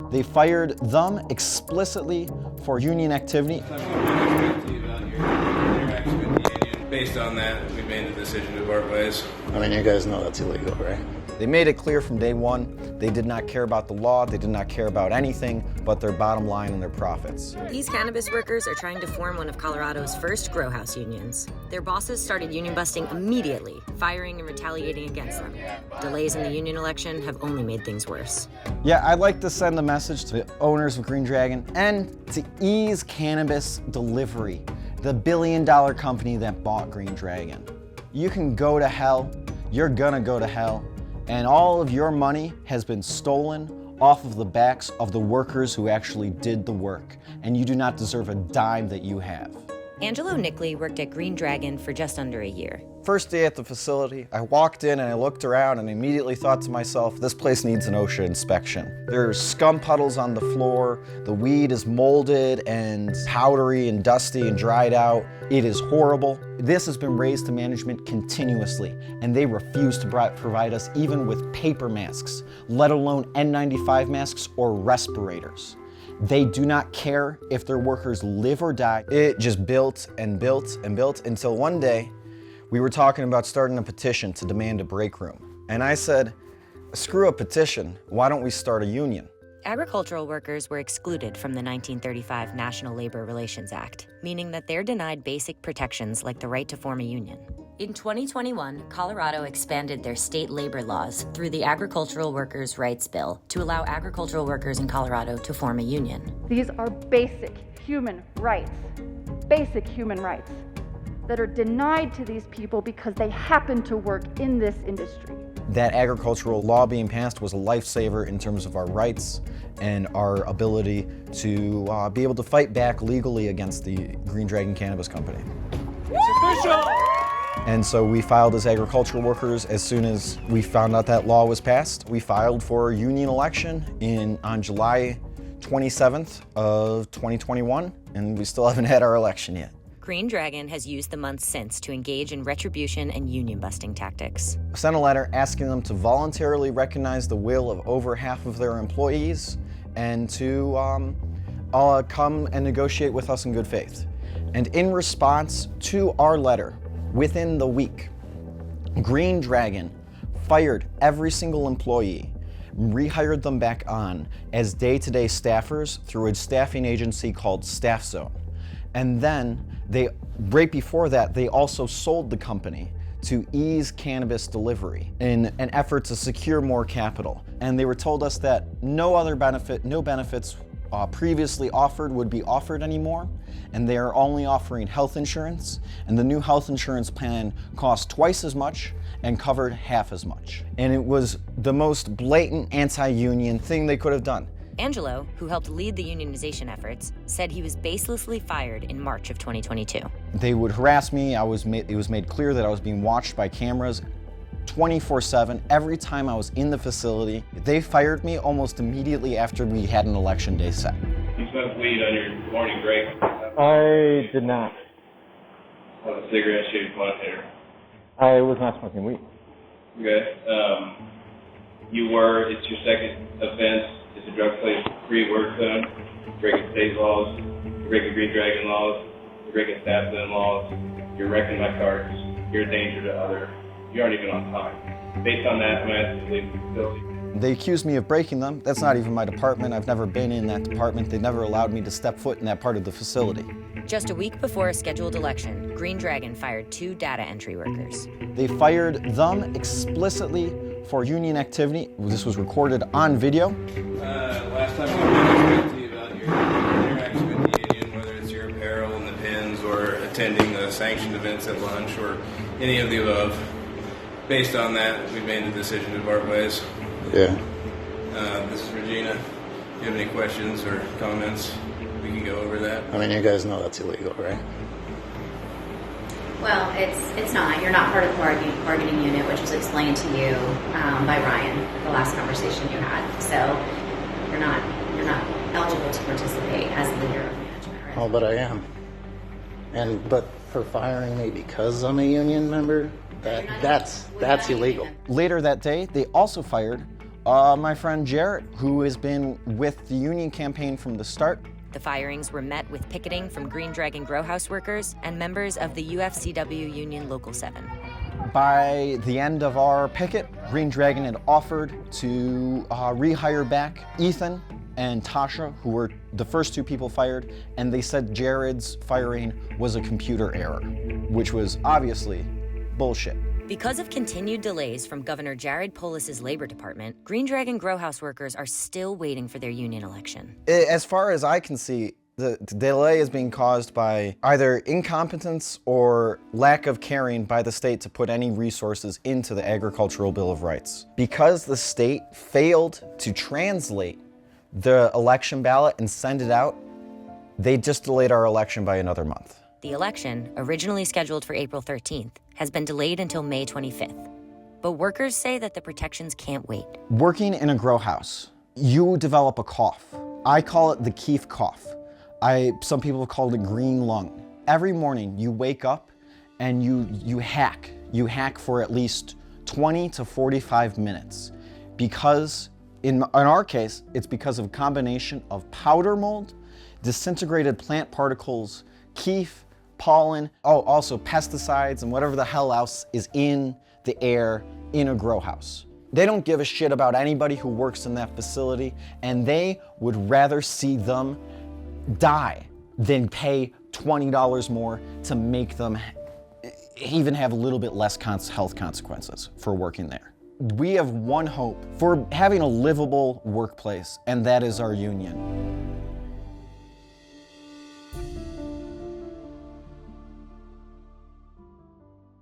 They fired them explicitly for union activity. Based on that, we made the decision to part ways. I mean, you guys know that's illegal, right? They made it clear from day one, they did not care about the law, they did not care about anything but their bottom line and their profits. These cannabis workers are trying to form one of Colorado's first growhouse unions. Their bosses started union busting immediately, firing and retaliating against them. Delays in the union election have only made things worse. Yeah, I'd like to send a message to the owners of Green Dragon and to Ease Cannabis Delivery, the billion-dollar company that bought Green Dragon. You can go to hell, you're gonna go to hell, and all of your money has been stolen off of the backs of the workers who actually did the work, and you do not deserve a dime that you have. Angelo Nickley worked at Green Dragon for just under a year. First day at the facility, I walked in and I looked around and immediately thought to myself, this place needs an OSHA inspection. There's scum puddles on the floor, the weed is molded and powdery and dusty and dried out. It is horrible. This has been raised to management continuously, and they refuse to provide us even with paper masks, let alone N95 masks or respirators. They do not care if their workers live or die. It just built and built and built until one day we were talking about starting a petition to demand a break room. And I said, screw a petition, why don't we start a union? Agricultural workers were excluded from the 1935 National Labor Relations Act, meaning that they're denied basic protections like the right to form a union. In 2021, Colorado expanded their state labor laws through the Agricultural Workers' Rights Bill to allow agricultural workers in Colorado to form a union. These are basic human rights that are denied to these people because they happen to work in this industry. That agricultural law being passed was a lifesaver in terms of our rights and our ability to be able to fight back legally against the Green Dragon Cannabis Company. It's official! And so we filed as agricultural workers. As soon as we found out that law was passed, we filed for a union election on July 27th of 2021, and we still haven't had our election yet. Green Dragon has used the months since to engage in retribution and union busting tactics. I sent a letter asking them to voluntarily recognize the will of over half of their employees and to come and negotiate with us in good faith. And in response to our letter, within the week, Green Dragon fired every single employee, rehired them back on as day-to-day staffers through a staffing agency called Staff Zone. And then right before that, they also sold the company to Ease Cannabis Delivery in an effort to secure more capital. And they were told us that no benefits previously offered would be offered anymore, and they are only offering health insurance, and the new health insurance plan cost twice as much and covered half as much. And it was the most blatant anti-union thing they could have done. Angelo, who helped lead the unionization efforts, said he was baselessly fired in March of 2022. They would harass me. It was made clear that I was being watched by cameras 24/7 every time I was in the facility. They fired me almost immediately after we had an election day set. You smoked weed on your morning break? I did not. How about cigarette shaped quantitator? I was not smoking weed. Okay. It's your second offense. It's a drug-free work zone. You're breaking state laws. You're breaking Green Dragon laws. You're breaking Staff Zone laws. You're wrecking my cars. You're a danger to others. You aren't even on time. Based on that, I'm asking you to leave the facility. They accused me of breaking them. That's not even my department. I've never been in that department. They never allowed me to step foot in that part of the facility. Just a week before a scheduled election, Green Dragon fired 2 data entry workers. They fired them explicitly for union activity. This was recorded on video. Last time we talked to you about your interaction with the union, whether it's your apparel and the pins or attending the sanctioned events at lunch or any of the above. Based on that, we made the decision to part ways. Yeah. This is Regina. If you have any questions or comments, we can go over that. I mean, you guys know that's illegal, right? Well, it's not. You're not part of the bargaining unit, which was explained to you by Ryan at the last conversation you had. So you're not eligible to participate as leader of management. Right? Oh, but I am. But for firing me because I'm a union member, that's illegal. Later that day, they also fired My friend Jarrett, who has been with the union campaign from the start. The firings were met with picketing from Green Dragon growhouse workers and members of the UFCW Union Local 7. By the end of our picket, Green Dragon had offered to rehire back Ethan and Tasha, who were the first two people fired, and they said Jared's firing was a computer error, which was obviously bullshit. Because of continued delays from Governor Jared Polis's Labor Department, Green Dragon growhouse workers are still waiting for their union election. As far as I can see, the delay is being caused by either incompetence or lack of caring by the state to put any resources into the Agricultural Bill of Rights. Because the state failed to translate the election ballot and send it out, they just delayed our election by another month. The election, originally scheduled for April 13th, has been delayed until May 25th. But workers say that the protections can't wait. Working in a grow house, you develop a cough. I call it the Keith cough. Some people have called it green lung. Every morning you wake up and you hack. You hack for at least 20 to 45 minutes. Because in our case, it's because of a combination of powder mold, disintegrated plant particles, keef, pollen, also pesticides and whatever the hell else is in the air in a grow house. They don't give a shit about anybody who works in that facility, and they would rather see them die than pay $20 more to make them even have a little bit less health consequences for working there. We have one hope for having a livable workplace, and that is our union.